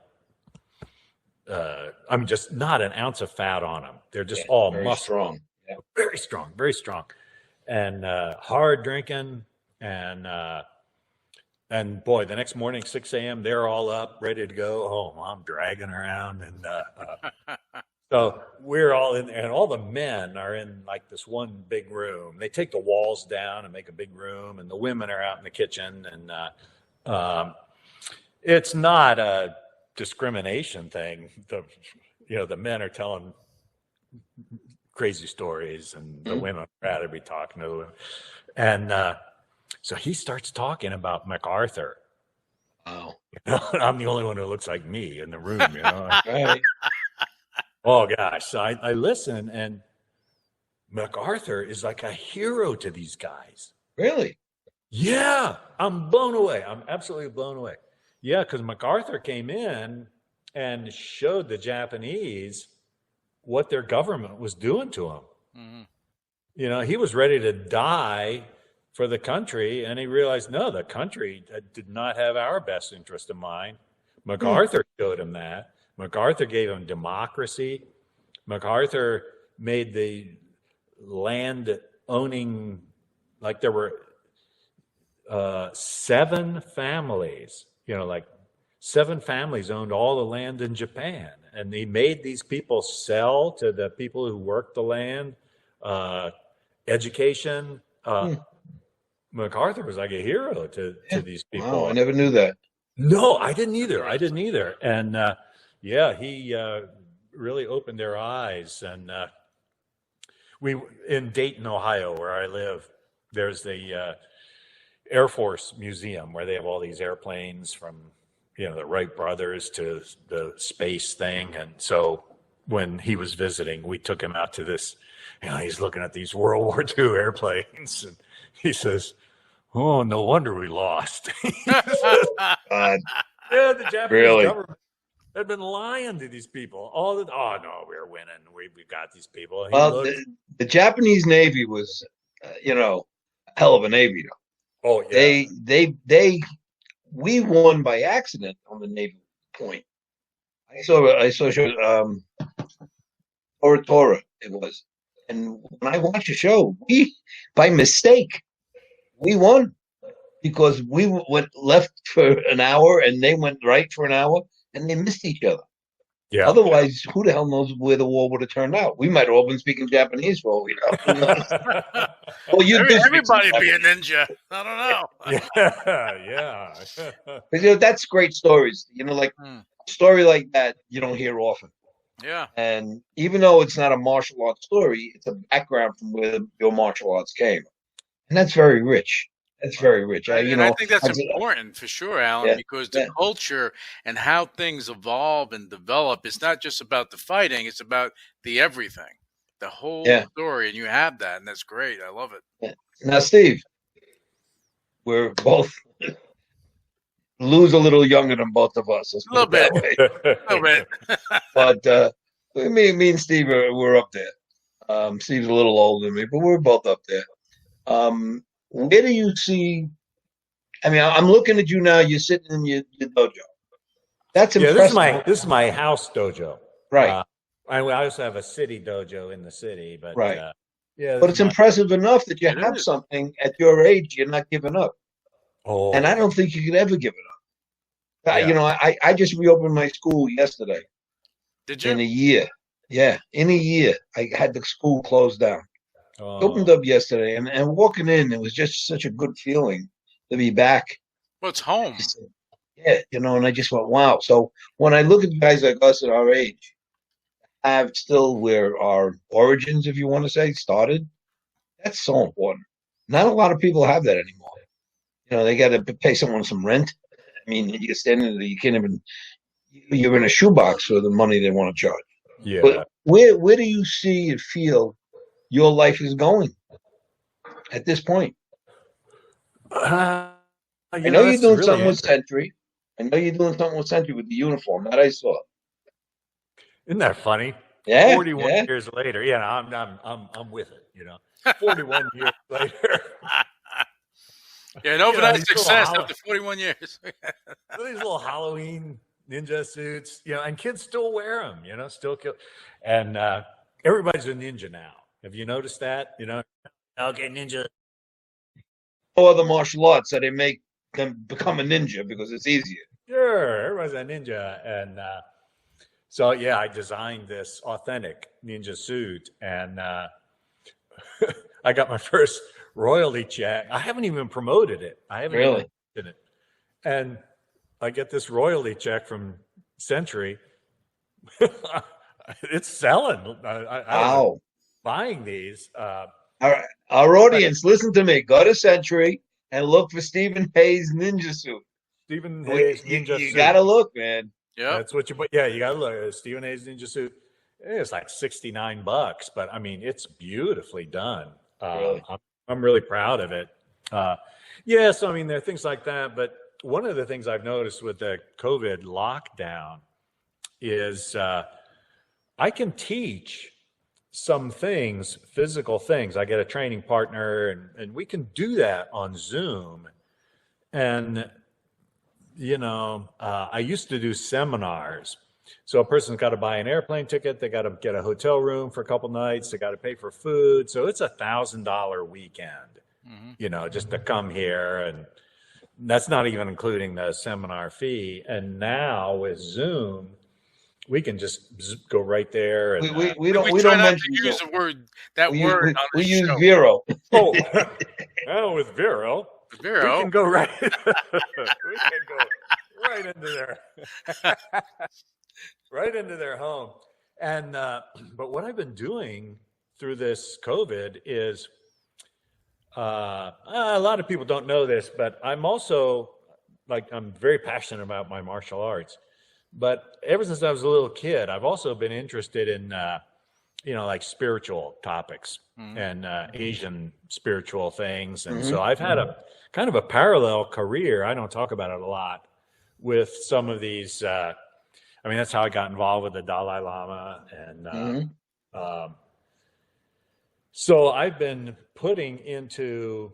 just not an ounce of fat on them. They're just all very muscle. strong. Yeah. Very strong, very strong. And hard drinking. And boy, the next morning, 6 a.m., they're all up, ready to go home. I'm dragging around. And so we're all in there, and all the men are in like this one big room. They take the walls down and make a big room, and the women are out in the kitchen. And it's not a discrimination thing. The men are telling crazy stories, and the women would rather be talking to them. And so he starts talking about MacArthur. Wow. I'm the only one who looks like me in the room, Right. Oh gosh. So I listen, and MacArthur is like a hero to these guys. Really? Yeah. I'm blown away. I'm absolutely blown away. Yeah, because MacArthur came in and showed the Japanese what their government was doing to them. Mm-hmm. He was ready to die for the country, and he realized, no, the country did not have our best interest in mind. MacArthur showed him that. MacArthur gave him democracy. MacArthur made the land owning, like there were 7 families, like 7 families owned all the land in Japan. And he made these people sell to the people who worked the land, education. MacArthur was like a hero to these people. Wow, I never knew that. No, I didn't either. And he really opened their eyes. And we in Dayton, Ohio, where I live, there's the Air Force Museum where they have all these airplanes from the Wright brothers to the space thing. And so when he was visiting, we took him out to this. He's looking at these World War II airplanes, and he says, Oh, no wonder we lost. God, Yeah, the Japanese really? government had been lying to these people. Oh no, we're winning. We got these people. He Well, looked. the Japanese Navy was, hell of a Navy. Though. Oh yeah, We won by accident on the Navy point. I saw Tora it was, and when I watched the show, we by mistake we won because we went left for an hour and they went right for an hour and they missed each other. yeah. Otherwise, who the hell knows where the war would have turned out? We might have all been speaking Japanese for all we know. Who knows? Well, you do speak some Everybody be a Japanese. ninja. I don't know. Yeah. But, that's great stories. Like a story like that you don't hear often. Yeah. And even though it's not a martial arts story, it's a background from where your martial arts came, and that's very rich. That's very rich. And I think that's important for sure, Alan, Yeah, because the culture and how things evolve and develop, it's not just about the fighting, it's about the everything, the whole story. And you have that, and that's great. I love it. Yeah. Now, Steve, we're both Lou's a little younger than both of us. A little bit. A little bit. But me and Steve we're up there. Steve's a little older than me, but we're both up there. Where do you see? I mean, I'm looking at you now. You're sitting in your dojo. That's impressive. Yeah, this is my house dojo. Right. I also have a city dojo in the city, but right. But it's impressive enough that you have something at your age you're not giving up. Oh. And I don't think you could ever give it up. Yeah. I just reopened my school yesterday. Did you? In a year. Yeah, in a year. I had the school closed down. Opened up yesterday, and walking in, it was just such a good feeling to be back. Well, it's home. Yeah, and I just went, wow. So when I look at guys like us at our age, have still where our origins, if you want to say, started, that's so important. Not a lot of people have that anymore. They got to pay someone some rent. I mean, you stand in you can't even, you're in a shoebox for the money they want to charge. Yeah. But where do you see and feel your life is going at this point? I know you're doing something with Century. I know you're doing something with Century with the uniform that I saw. Isn't that funny? Yeah. 41 years later. Yeah, I'm with it. 41 years later. Yeah, an overnight success after 41 years. These little Halloween ninja suits, and kids still wear them, still kill. And everybody's a ninja now. Have you noticed that? Okay, ninja. No other martial arts that they make them become a ninja because it's easier. Sure, everybody's a ninja. And so, I designed this authentic ninja suit. And I got my first royalty check. I haven't even promoted it. I haven't really did it. And I get this royalty check from Century. It's selling. Wow. Buying these. Our audience, listen to me. Go to Century and look for Stephen Hayes ninja suit. Stephen Hayes ninja suit. You gotta look, man. Yeah, that's what you. Yeah, you gotta look. Stephen Hayes ninja suit. It's like $69, but I mean, it's beautifully done. Really? I'm really proud of it. So I mean, there are things like that. But one of the things I've noticed with the COVID lockdown is I can teach some things, physical things. I get a training partner and we can do that on Zoom. And, I used to do seminars. So a person's got to buy an airplane ticket. They got to get a hotel room for a couple nights. They got to pay for food. So it's $1,000 weekend, just to come here. And that's not even including the seminar fee. And now with Zoom, we can just go right there. And, we don't mention use the word that we word. We use Vero. Oh, well, with Vero, we can go right. We can go right into there, right into their home. And but what I've been doing through this COVID is a lot of people don't know this, but I'm also I'm very passionate about my martial arts. But ever since I was a little kid, I've also been interested in like spiritual topics and Asian spiritual things. And Mm-hmm. so I've had a kind of a parallel career. I don't talk about it a lot with some of these. That's how I got involved with the Dalai Lama. And so I've been putting into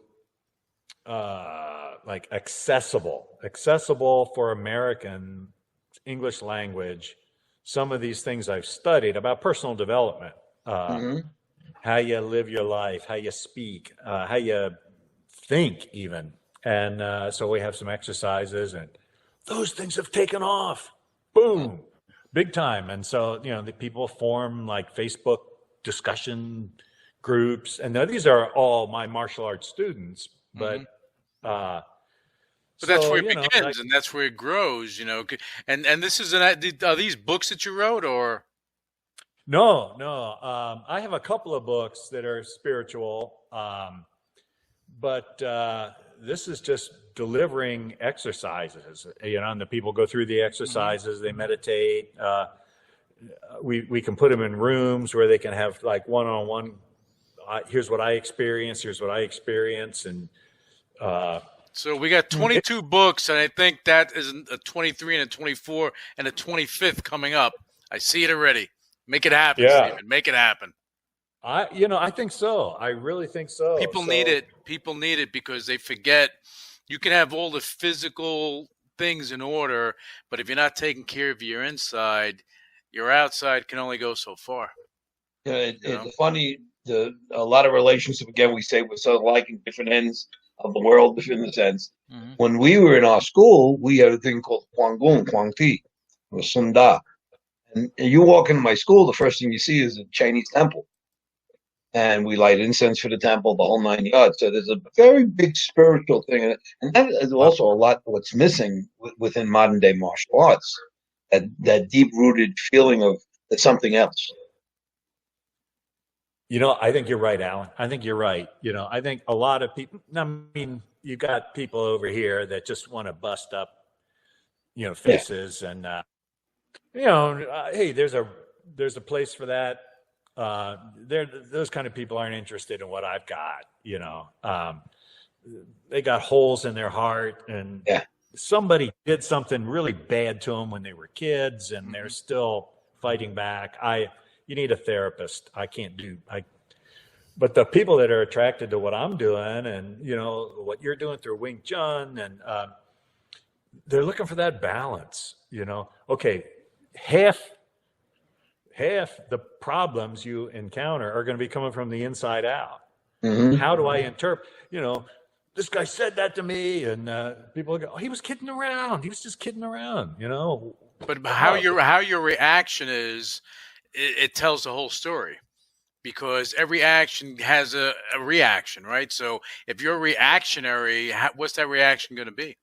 like accessible for American English language, some of these things I've studied about personal development, how you live your life, how you speak, how you think even. And so we have some exercises, and those things have taken off. Boom, big time. And so, the people form like Facebook discussion groups. And now these are all my martial arts students, but But that's so, where it begins, and that's where it grows, And this is are these books that you wrote, or? No. I have a couple of books that are spiritual, but this is just delivering exercises. And the people go through the exercises, they meditate. We can put them in rooms where they can have like one-on-one. Here's what I experience. And so we got 22 books, and I think that is a 23 and a 24 and a 25th coming up. I see it already. Make it happen, Stephen. Make it happen. I think so. I really think so. People need it. People need it because they forget. You can have all the physical things in order, but if you're not taking care of your inside, your outside can only go so far. It's funny. A lot of relationships, again, we say we're sort of like in different ends of the world, in the sense. When we were in our school, we had a thing called Kwang Gung, Kwang Ti, or Sunda. And you walk into my school, the first thing you see is a Chinese temple. And we light incense for the temple, the whole 9 yards. So there's a very big spiritual thing. And that is also a lot what's missing within modern day martial arts, that deep-rooted feeling of it's something else. I think you're right, Alan. I think you're right. I think a lot of people, you got people over here that just want to bust up, faces and, hey, there's a place for that. Those kind of people aren't interested in what I've got, they got holes in their heart, and somebody did something really bad to them when they were kids, and they're still fighting back. You need a therapist. But the people that are attracted to what I'm doing and, what you're doing through Wing Chun, and they're looking for that balance, Okay, half the problems you encounter are going to be coming from the inside out. How do I interpret, this guy said that to me, and people go, oh, he was kidding around. He was just kidding around, But how your reaction is, it tells the whole story, because every action has a reaction, right? So if you're reactionary, what's that reaction going to be?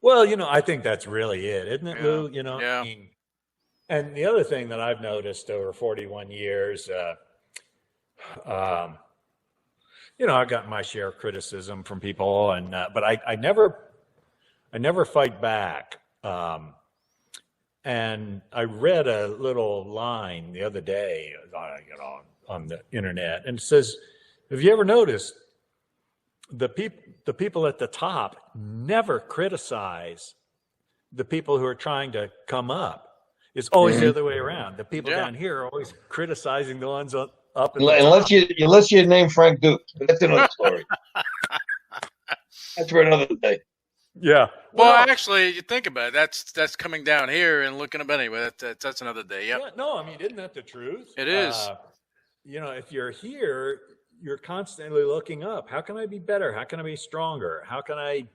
Well, I think that's really it, isn't it, Lou? Yeah. And the other thing that I've noticed over 41 years, I've gotten my share of criticism from people, and but I never fight back. And I read a little line the other day, on the internet, and it says, "Have you ever noticed the people at the top never criticize the people who are trying to come up? It's always the other way around. The people down here are always criticizing the ones up at the top. Unless you name Frank Duke, that's another story. That's for another day. Yeah. Well, actually, you think about it. That's coming down here and looking up anyway. That's another day. Yep. Yeah. No, isn't that the truth? It is. If you're here, you're constantly looking up. How can I be better? How can I be stronger? How can I,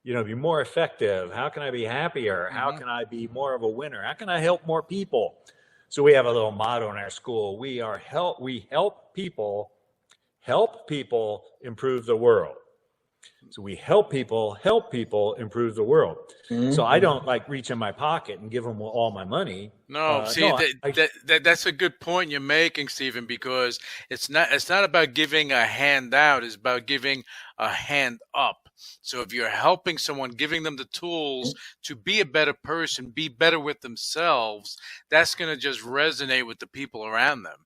be more effective? How can I be happier? How can I be more of a winner? How can I help more people? So we have a little motto in our school. We help people improve the world. So we help people improve the world. So I don't like reach in my pocket and give them all my money. No, that's a good point you're making, Stephen, because it's not about giving a handout. It's about giving a hand up. So if you're helping someone, giving them the tools to be a better person, be better with themselves, that's going to just resonate with the people around them.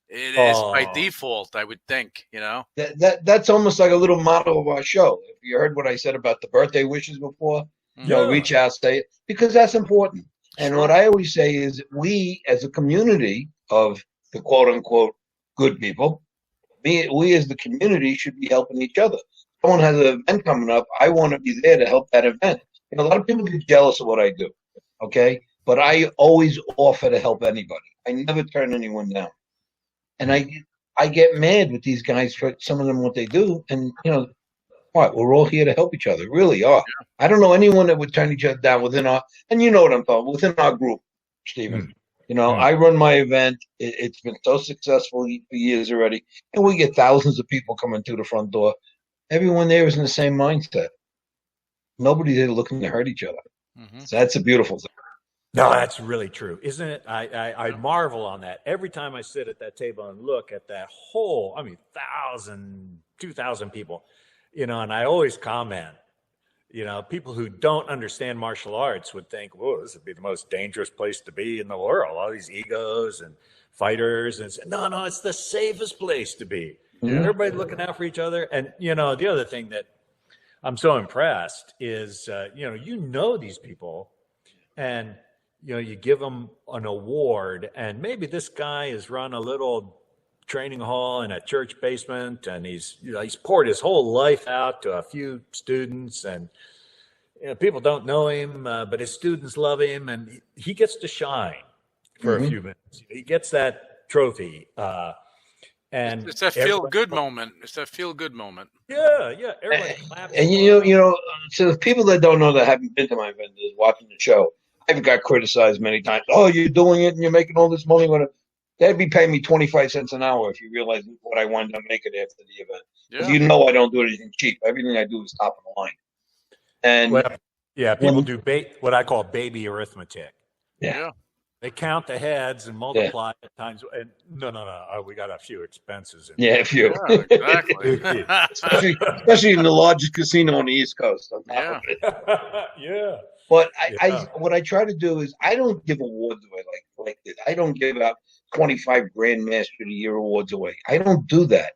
It is by Oh, default, I would think. That's almost like a little motto of our show. If you heard what I said about the birthday wishes before, Mhm. reach out, say it, because that's important. And what Sure. I always say is we, as a community of the quote unquote good people, we as the community should be helping each other. Someone has an event coming up, I want to be there to help that event. A lot of people get jealous of what I do, okay? But I always offer to help anybody. I never turn anyone down. And I get mad with these guys for some of them what they do, and what, we're all here to help each other, really are. I don't know anyone that would turn each other down within our, and you know what I'm talking, within our group, Stephen. I run my event. It's been so successful for years already, and we get thousands of people coming through the front door. Everyone there is in the same mindset. Nobody's there looking to hurt each other. So that's a beautiful thing. no, that's really true, isn't it? I marvel on that every time I sit at that table and look at that whole, 1,000, 2,000 people, and I always comment, people who don't understand martial arts would think, whoa, this would be the most dangerous place to be in the world. All these egos and fighters, and no, it's the safest place to be. Everybody looking out for each other. And, the other thing that I'm so impressed is, these people, and, you give them an award, and maybe this guy has run a little training hall in a church basement, and he's poured his whole life out to a few students, and people don't know him, but his students love him, and he gets to shine for a few minutes. He gets that trophy, and It's that feel good moment. It's that feel good moment. Yeah, everybody claps. And so the people that don't know that haven't been to my event is watching the show. I've got criticized many times. Oh, you're doing it and you're making all this money. They'd be paying me 25 cents an hour if you realize what I wind up making after the event. Because I don't do anything cheap. Everything I do is top of the line. And people do what I call baby arithmetic. Yeah. They count the heads and multiply at times. And no, we got a few expenses. A few. Yeah, exactly. especially in the largest casino on the East Coast. On top of it. Yeah. But what I try to do is I don't give awards away like this. I don't give out 25 Grandmaster of the Year awards away. I don't do that.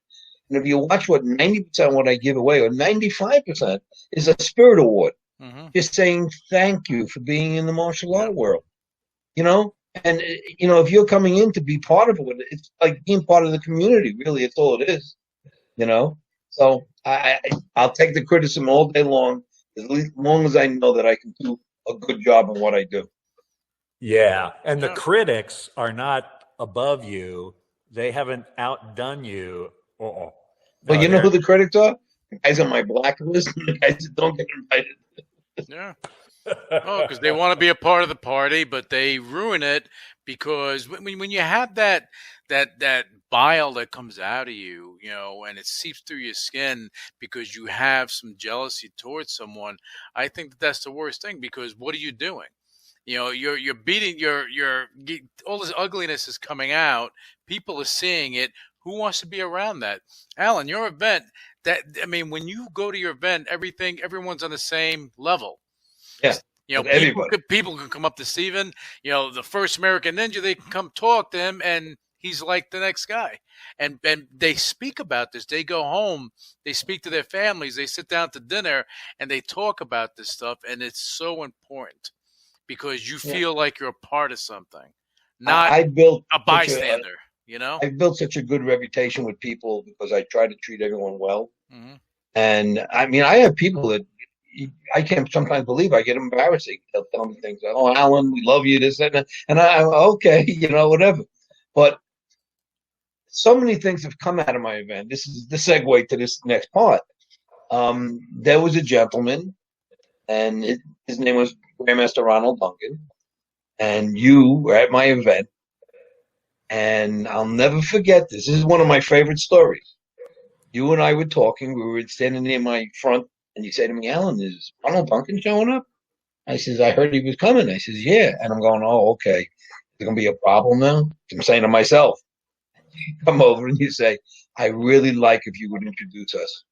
And if you watch 90% of what I give away, or 95%, is a spirit award. Just saying thank you for being in the martial art world. And if you're coming in to be part of it, it's like being part of the community. Really, it's all it is. So I'll take the criticism all day long, as long as I know that I can do a good job in what I do. Yeah, and the critics are not above you. They haven't outdone you. Well, you know who the critics are? The guys on my blacklist and the guys that don't get invited. Yeah. Oh, because they want to be a part of the party, but they ruin it because when you have that bile that comes out of you, and it seeps through your skin because you have some jealousy towards someone, I think that's the worst thing, because what are you doing? You're beating all this ugliness is coming out. People are seeing it. Who wants to be around that? Alan, your event, when you go to your event, everyone's on the same level. Yeah. People can come up to Steven, the first American Ninja, they can come talk to him, and he's like the next guy. And they speak about this. They go home, they speak to their families, they sit down to dinner, and they talk about this stuff. And it's so important because you feel like you're a part of something, not a bystander. I've built such a good reputation with people because I try to treat everyone well. And I have people that I can't sometimes believe. I get embarrassed. They'll tell me things like, "Oh, Alan, we love you," this, that, and I'm okay, whatever. But so many things have come out of my event. This is the segue to this next part. There was a gentleman, and his name was Grandmaster Ronald Duncan, and you were at my event, and I'll never forget this. This is one of my favorite stories. You and I were talking. We were standing near my front, and you say to me, "Alan, is Ronald Duncan showing up?" I says, "I heard he was coming." I says, "Yeah." And I'm going, "Oh, okay. Is there going to be a problem now?" I'm saying to myself. You come over and you say, "I really like if you would introduce us."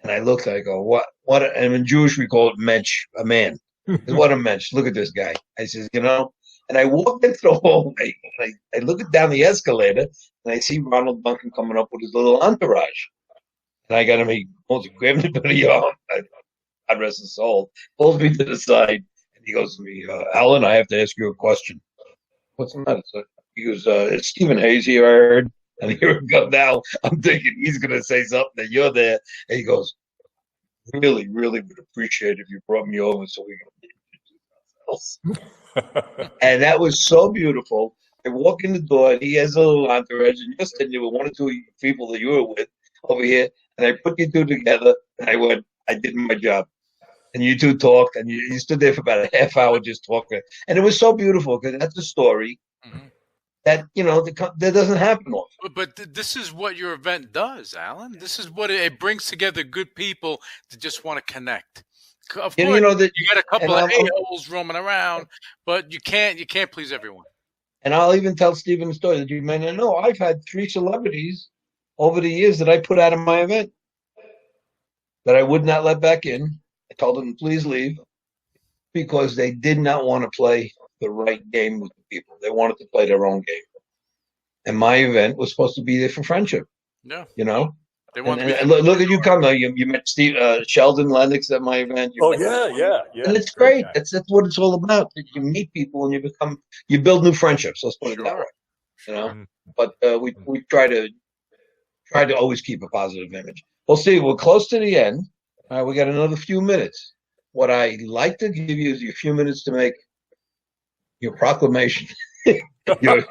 And I looked, I go, what? And in Jewish, we call it mensch, a man. What a mensch. Look at this guy. I says, And I walk into the hallway, and I look down the escalator, and I see Ronald Duncan coming up with his little entourage. And I got him, he grabbed me by the arm, God rest his soul, pulls me to the side, and he goes to me, Alan, I have to ask you a question. What's the matter? So he goes, it's Stephen Hayes here, I heard. And here we go now. I'm thinking he's going to say something that you're there. And he goes, really, really would appreciate if you brought me over so we can introduce ourselves. And that was so beautiful. I walk in the door, and he has a little entourage, and you're sitting there with one or two people that you were with over here, and I put you two together, and I went, I did my job. And you two talked, and you stood there for about a half hour just talking. And it was so beautiful, because that's a story that, that doesn't happen often. But this is what your event does, Alan. This is what it brings together good people to just want to connect. Of course, you got a couple of a-holes roaming around, but you can't please everyone. And I'll even tell Stephen the story that you may not know. I've had 3 celebrities over the years that I put out of my event that I would not let back in. I told them, please leave, because they did not want to play the right game with the people. They wanted to play their own game. And my event was supposed to be there for friendship. Yeah. They want to look at you come though. You met Sheldon Lennox at my event. Yeah. And it's great. That's what it's all about. You meet people and you build new friendships. Let's put it that way. But we try to always keep a positive image. We'll see. We're close to the end. We got another few minutes. What I like to give you is a few minutes to make your proclamation, your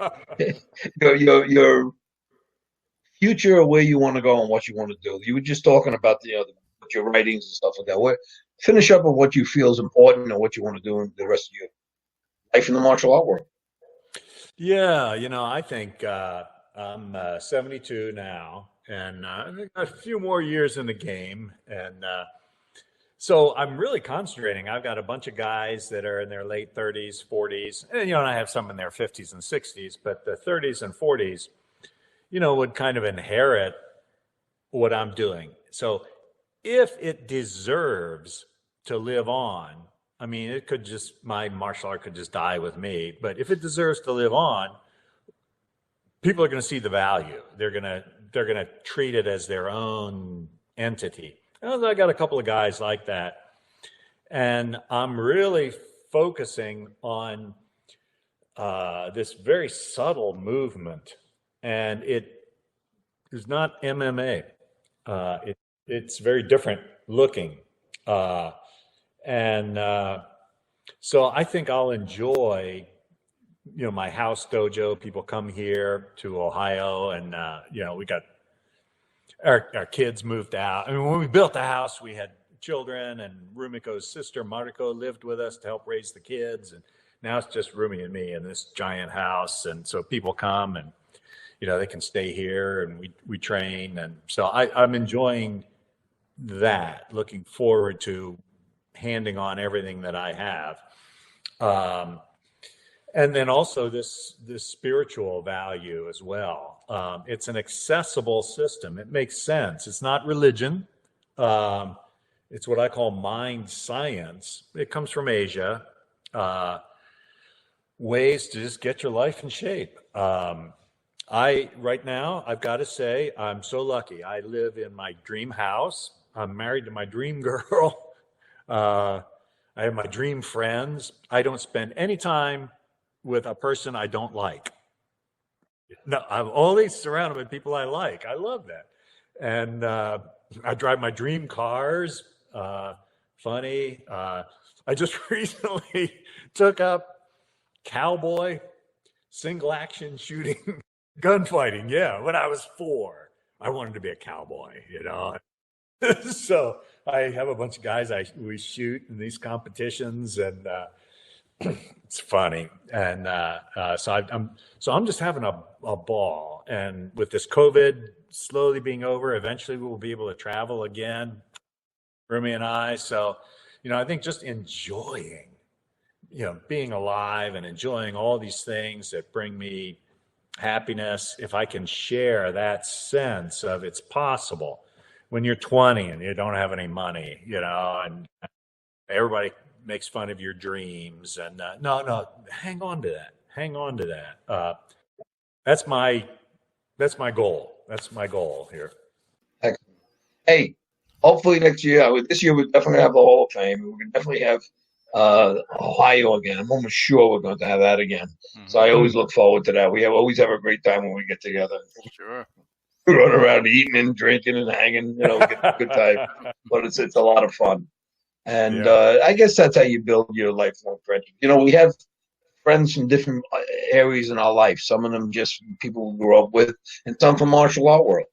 future, or where you want to go and what you want to do. You were just talking about your writings and stuff like that. Finish up with what you feel is important and what you want to do in the rest of your life in the martial art world. Yeah, I think I'm 72 now, and I've got a few more years in the game, and so I'm really concentrating. I've got a bunch of guys that are in their late 30s, 40s, and and I have some in their 50s and 60s, but the 30s and 40s, would kind of inherit what I'm doing. So if it deserves to live on, I mean, my martial art could just die with me, but if it deserves to live on, people are going to see the value. They're going to treat it as their own entity. And I got a couple of guys like that. And I'm really focusing on this very subtle movement. And it is not MMA. It's very different looking. So I think I'll enjoy, my house dojo. People come here to Ohio, and, we got our kids moved out. I mean, when we built the house, we had children, and Rumiko's sister, Mariko, lived with us to help raise the kids. And now it's just Rumi and me in this giant house. And so people come and, they can stay here, and we train. And so I'm enjoying that, looking forward to handing on everything that I have. And then also this spiritual value as well. It's an accessible system. It makes sense. It's not religion. It's what I call mind science. It comes from Asia. Ways to just get your life in shape. Right now, I've got to say, I'm so lucky. I live in my dream house. I'm married to my dream girl. I have my dream friends. I don't spend any time with a person I don't like. No, I'm always surrounded by people I like. I love that. And I drive my dream cars. Funny. I just recently took up cowboy single action shooting gunfighting. Yeah, when I was 4, I wanted to be a cowboy, So I have a bunch of guys we shoot in these competitions, and it's funny. And so I'm just having a ball. And with this COVID slowly being over, eventually we'll be able to travel again, Rumi and I. So, I think just enjoying, being alive and enjoying all these things that bring me happiness, if I can share that sense of it's possible when you're 20 and you don't have any money, and everybody makes fun of your dreams. And no, hang on to that. Hang on to that. That's my goal. That's my goal here. Excellent. Hey, hopefully next year, this year we'll definitely have the Hall of Fame. We're going to definitely have Ohio again. I'm almost sure we're going to have that again. Mm-hmm. So I always look forward to that. We always have a great time when we get together. Sure. We run around eating and drinking and hanging, we get a good time. But it's a lot of fun. And I guess that's how you build your lifelong friendship. We have friends from different areas in our life. Some of them just people we grew up with, and some from martial art world.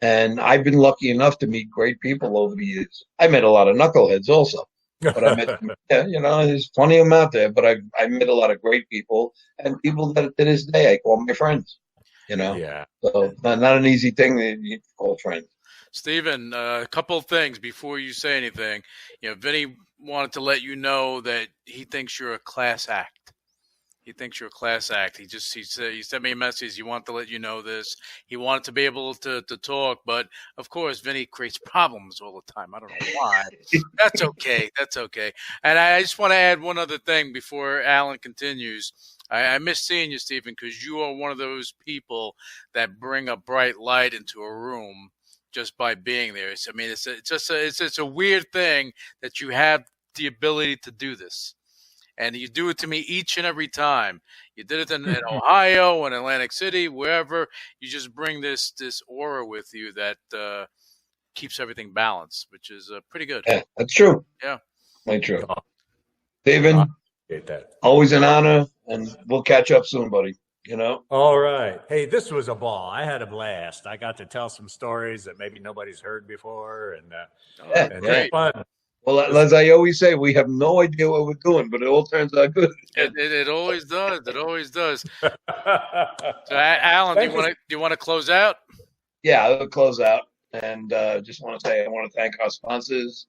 And I've been lucky enough to meet great people over the years. I met a lot of knuckleheads also, but I met, there's plenty of them out there. But I met a lot of great people and people that to this day I call my friends. Yeah. So not an easy thing to call friends. Stephen, a couple of things before you say anything. Vinny wanted to let you know that he thinks you're a class act. He thinks you're a class act. He sent me a message. He wanted to let you know this. He wanted to be able to talk, but of course, Vinny creates problems all the time. I don't know why. That's okay. That's okay. And I just want to add one other thing before Alan continues. I miss seeing you, Stephen, because you are one of those people that bring a bright light into a room just by being there. It's a weird thing that you have the ability to do this. And you do it to me each and every time. You did it in Ohio and Atlantic City, wherever. You just bring this aura with you that keeps everything balanced, which is pretty good. Yeah, that's true. Yeah. Very true. David, always an honor, and we'll catch up soon, buddy. All right. Hey, this was a ball. I had a blast. I got to tell some stories that maybe nobody's heard before, and it's fun. Well, as I always say, we have no idea what we're doing, but it all turns out good. It always does. It always does. So, Alan, do you want to close out? Yeah, I'll close out, and just want to say I want to thank our sponsors,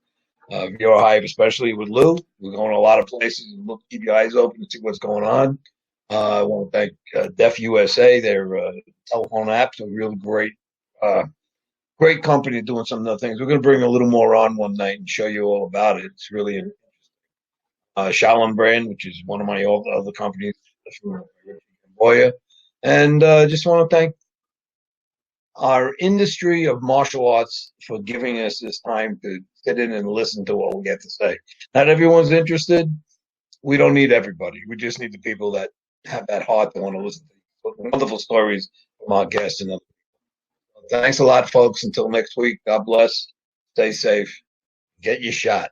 Viewer Hive, especially with Lou. We're going to a lot of places. We'll keep your eyes open to see what's going on. I want to thank Deaf USA. Their telephone apps are really great. Great company doing some other things. We're going to bring a little more on one night and show you all about it. It's really interesting. Shaolin Brand, which is one of my other companies from Cambodia. And just want to thank our industry of martial arts for giving us this time to sit in and listen to what we get to say. Not everyone's interested. We don't need everybody. We just need the people that have that heart to want to listen to wonderful stories from our guests and other. Thanks a lot, folks. Until next week, God bless. Stay safe. Get your shot.